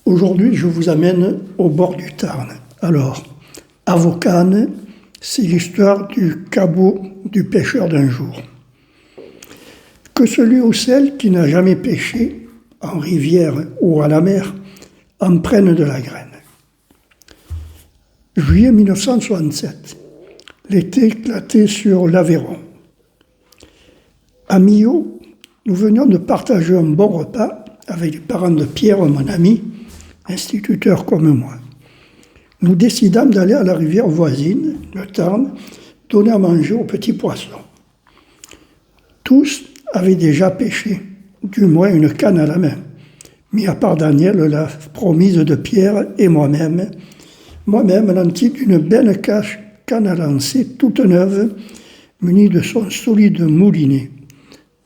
Aujourd'hui, je vous amène au bord du Tarn. Alors, Avocane, c'est l'histoire du cabot du pêcheur d'un jour. Que celui ou celle qui n'a jamais pêché, en rivière ou à la mer, en prenne de la graine. Juillet 1967, l'été éclatait sur l'Aveyron. À Millau, nous venions de partager un bon repas avec les parents de Pierre, mon ami, instituteur comme moi. Nous décidâmes d'aller à la rivière voisine, le Tarn, donner à manger aux petits poissons. Tous avaient déjà pêché, du moins une canne à la main, mis à part Daniel, la promise de Pierre, et moi-même nanti d'une belle canne à lancer toute neuve, munie de son solide moulinet,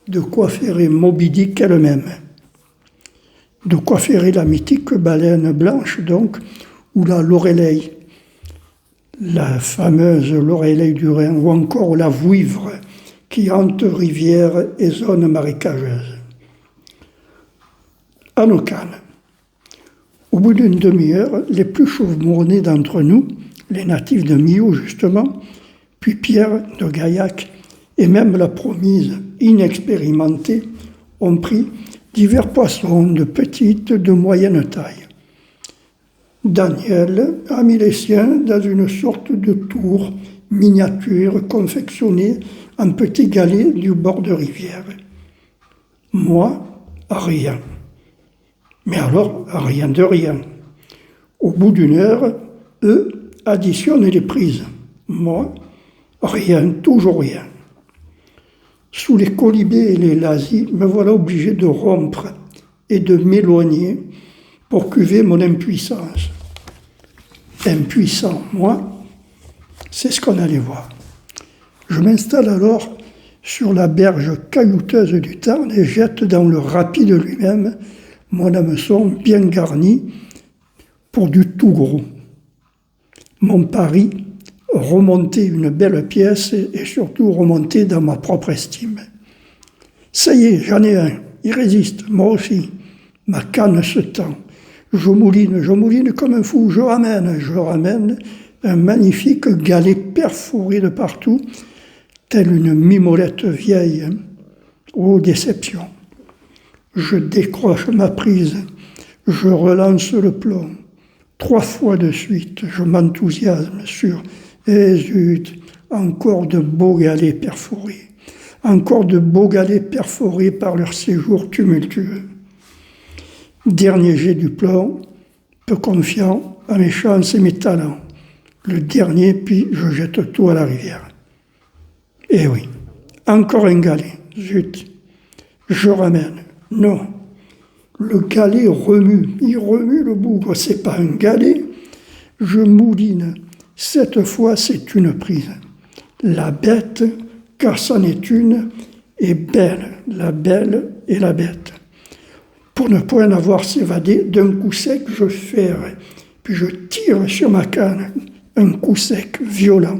de quoi ferrer Moby Dick elle-même. De quoi ferrer la mythique baleine blanche, donc, ou la Loreley, la fameuse Loreley du Rhin, ou encore la vouivre, qui hante rivières et zones marécageuses. À nos cannes. Au bout d'une demi-heure, les plus chevronnés d'entre nous, les natifs de Millau justement, puis Pierre de Gaillac, et même la promise inexpérimentée, ont pris divers poissons de petite, de moyenne taille. Daniel a mis les siens dans une sorte de tour miniature confectionnée en petits galets du bord de rivière. Moi, rien. Mais alors, rien de rien. Au bout d'une heure, eux additionnent les prises. Moi, rien, toujours rien. Sous les colibés et les lazis, me voilà obligé de rompre et de m'éloigner pour cuver mon impuissance. Impuissant, moi, c'est ce qu'on allait voir. Je m'installe alors sur la berge caillouteuse du Tarn et jette dans le rapide lui-même mon hameçon bien garni pour du tout gros. Mon pari, remonter une belle pièce et surtout remonter dans ma propre estime. Ça y est, j'en ai un, il résiste, moi aussi. Ma canne se tend. Je mouline comme un fou, je ramène un magnifique galet perforé de partout, telle une mimolette vieille. Oh, déception. Je décroche ma prise, je relance le plomb. 3 fois de suite, je m'enthousiasme sur « Eh zut, encore de beaux galets perforés, encore de beaux galets perforés par leur séjour tumultueux. » Dernier jet du plomb, peu confiant à mes chances et mes talents. Le dernier, puis je jette tout à la rivière. Eh oui, encore un galet, zut. Je ramène. Non, le galet remue, il remue le bougre, c'est pas un galet. Je mouline, cette fois c'est une prise. La bête, car c'en est une, est belle, la belle et la bête. Pour ne point avoir s'évadé, d'un coup sec, je ferre, puis je tire sur ma canne, un coup sec, violent.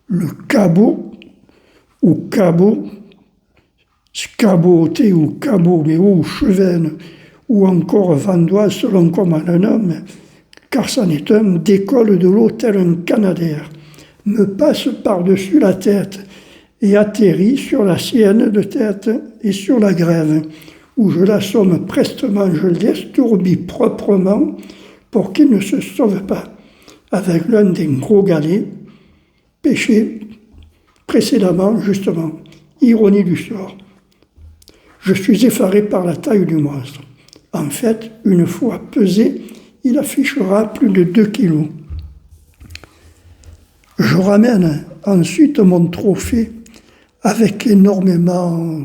Le cabot, ou cabot, scaboté ou cabot, mais ou chevaine, ou encore vandoise selon comment on le nomme, car c'en est un, décolle de l'eau tel un canadair, me passe par-dessus la tête et atterrit sur la sienne de tête et sur la grève, où je l'assomme prestement, je l'estourbis proprement pour qu'il ne se sauve pas, avec l'un des gros galets, pêché précédemment, justement, ironie du sort. Je suis effaré par la taille du monstre. En fait, une fois pesé, il affichera plus de 2 kilos. Je ramène ensuite mon trophée avec énormément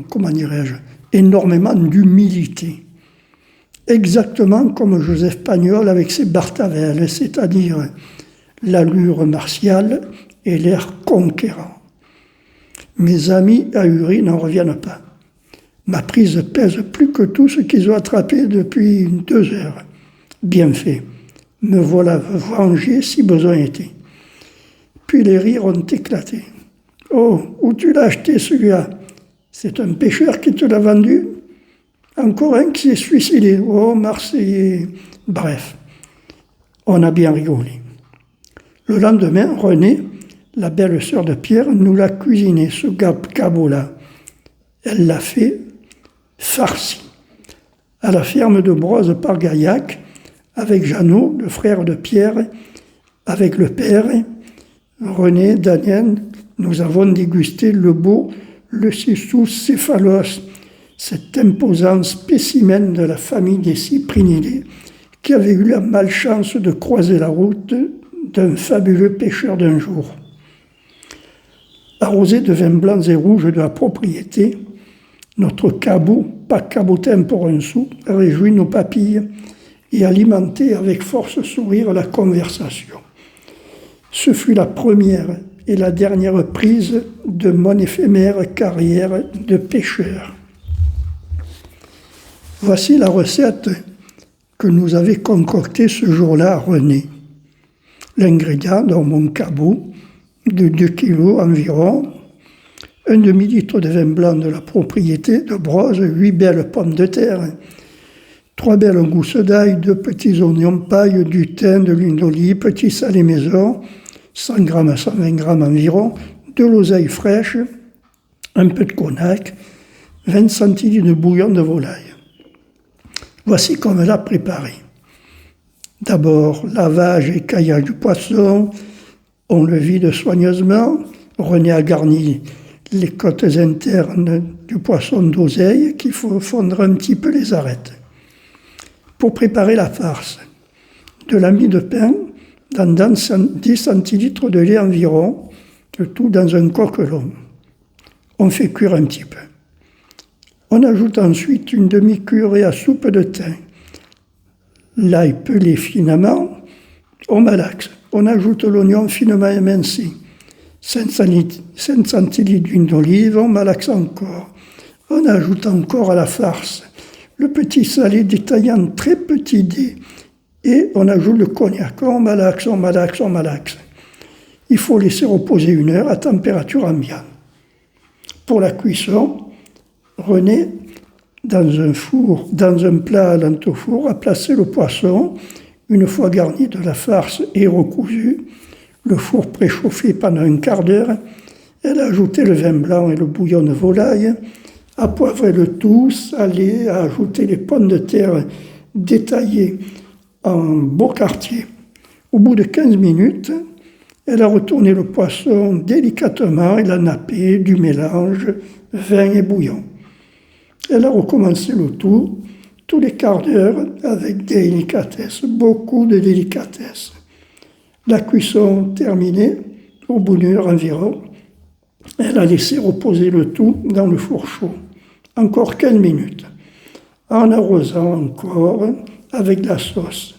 d'humilité. Exactement comme Joseph Pagnol avec ses Bartavelles, c'est-à-dire l'allure martiale et l'air conquérant. Mes amis ahuris n'en reviennent pas. Ma prise pèse plus que tout ce qu'ils ont attrapé depuis 2 heures. Bien fait. Me voilà vengé si besoin était. Puis les rires ont éclaté. Oh, où tu l'as acheté celui-là? C'est un pêcheur qui te l'a vendu? Encore un qui s'est suicidé. Oh, Marseillais. Bref, on a bien rigolé. Le lendemain, Renée, la belle-sœur de Pierre, nous l'a cuisiné, ce cabot-là. Elle l'a fait farci. À la ferme de Broze par Gaillac, avec Jeannot, le frère de Pierre, avec le père, René, Daniel, nous avons dégusté le beau Leucissus-céphalos, cet imposant spécimen de la famille des cyprinidés, qui avait eu la malchance de croiser la route d'un fabuleux pêcheur d'un jour. Arrosé de vins blancs et rouges de la propriété, notre cabot, pas cabotin pour un sou, réjouit nos papilles et alimentait avec force sourire la conversation. Ce fut la première et la dernière prise de mon éphémère carrière de pêcheur. Voici la recette que nous avait concoctée ce jour-là René. L'ingrédient dans mon cabot de 2 kilos environ, un demi-litre de vin blanc de la propriété de Broze, 8 belles pommes de terre, 3 belles gousses d'ail, 2 petits oignons paille, du thym, de l'huile d'olive, petit salé maison, 100 g à 120 g environ, de l'oseille fraîche, un peu de cognac, 20 centilitres de bouillon de volaille. Voici comme elle a préparé. D'abord, lavage et caillage du poisson, on le vide soigneusement, René a garni les côtes internes du poisson d'oseille qu'il faut fondre un petit peu les arêtes. Pour préparer la farce, de la mie de pain dans 10 centilitres de lait environ, le tout dans un coquelon. On fait cuire un petit peu. On ajoute ensuite une demi-cuillerée à soupe de thym. L'ail pelé finement, on malaxe. On ajoute l'oignon finement émincé. 5 centilitres d'huile d'olive, on malaxe encore. On ajoute encore à la farce le petit salé détaillé en très petits dés. Et on ajoute le cognac. On malaxe, on malaxe, on malaxe. Il faut laisser reposer 1 heure à température ambiante. Pour la cuisson, René, dans un plat à l'entofour, a placé le poisson, une fois garni de la farce et recousu, le four préchauffé pendant un quart d'heure. Elle a ajouté le vin blanc et le bouillon de volaille, a poivré le tout, salé, a ajouté les pommes de terre détaillées en beau quartier. Au bout de 15 minutes, elle a retourné le poisson délicatement et l'a nappé du mélange vin et bouillon. Elle a recommencé le tout, tous les quarts d'heure, avec délicatesse, beaucoup de délicatesse. La cuisson terminée, au bout d'1 heure environ, elle a laissé reposer le tout dans le four chaud. Encore 15 minutes, en arrosant encore avec de la sauce.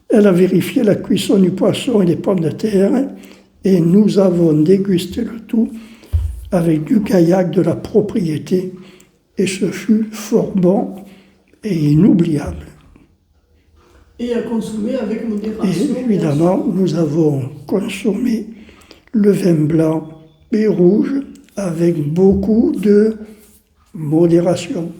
Elle a vérifié la cuisson du poisson et des pommes de terre et nous avons dégusté le tout avec du gaillac de la propriété et ce fut fort bon et inoubliable. Et à consommer avec modération. Et évidemment, nous avons consommé le vin blanc et rouge avec beaucoup de modération.